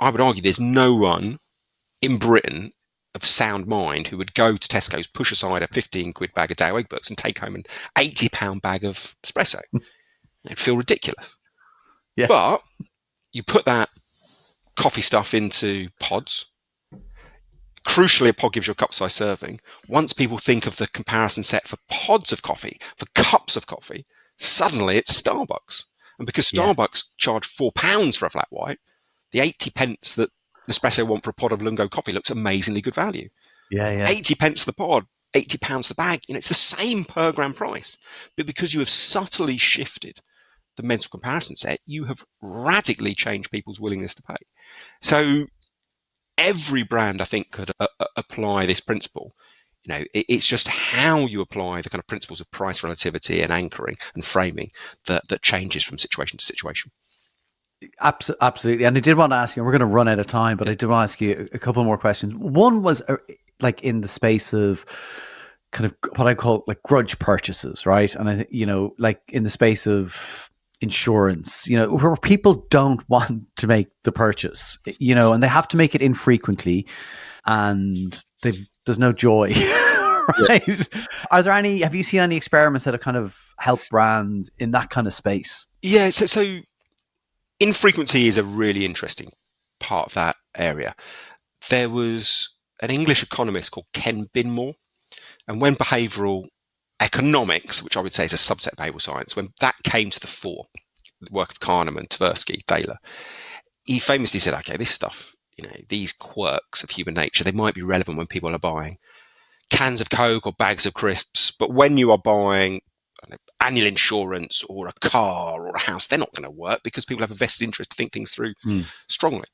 I would argue there's no one in Britain of sound mind who would go to Tesco's, push aside a 15 quid bag of Dow egg books and take home an £80 bag of espresso. It'd feel ridiculous. Yeah. But you put that coffee stuff into pods. Crucially, a pod gives you a cup-size serving. Once people think of the comparison set for pods of coffee, for cups of coffee, suddenly it's Starbucks. And because Starbucks charge £4 for a flat white, the 80 pence that Nespresso want for a pod of Lungo coffee looks amazingly good value. Yeah. 80 pence for the pod, £80 for the bag. It's the same per gram price. But because you have subtly shifted the mental comparison set, you have radically changed people's willingness to pay. So every brand, I think, could apply this principle. It's just how you apply the kind of principles of price relativity and anchoring and framing that changes from situation to situation. Absolutely. And I did want to ask you, and we're going to run out of time, but I did want to ask you a couple more questions. One was like in the space of kind of what I call like grudge purchases, right? And I think, like in the space of insurance, where people don't want to make the purchase, and they have to make it infrequently and there's no joy. Right? Yeah. Have you seen any experiments that have kind of helped brands in that kind of space? Yeah. So infrequency is a really interesting part of that area. There was an English economist called Ken Binmore, and when behavioural economics, which I would say is a subset of behavioural science, when that came to the fore, the work of Kahneman, Tversky, Thaler, he famously said, okay, this stuff, these quirks of human nature, they might be relevant when people are buying cans of Coke or bags of crisps, but when you are buying annual insurance or a car or a house, they're not going to work because people have a vested interest to think things through strongly.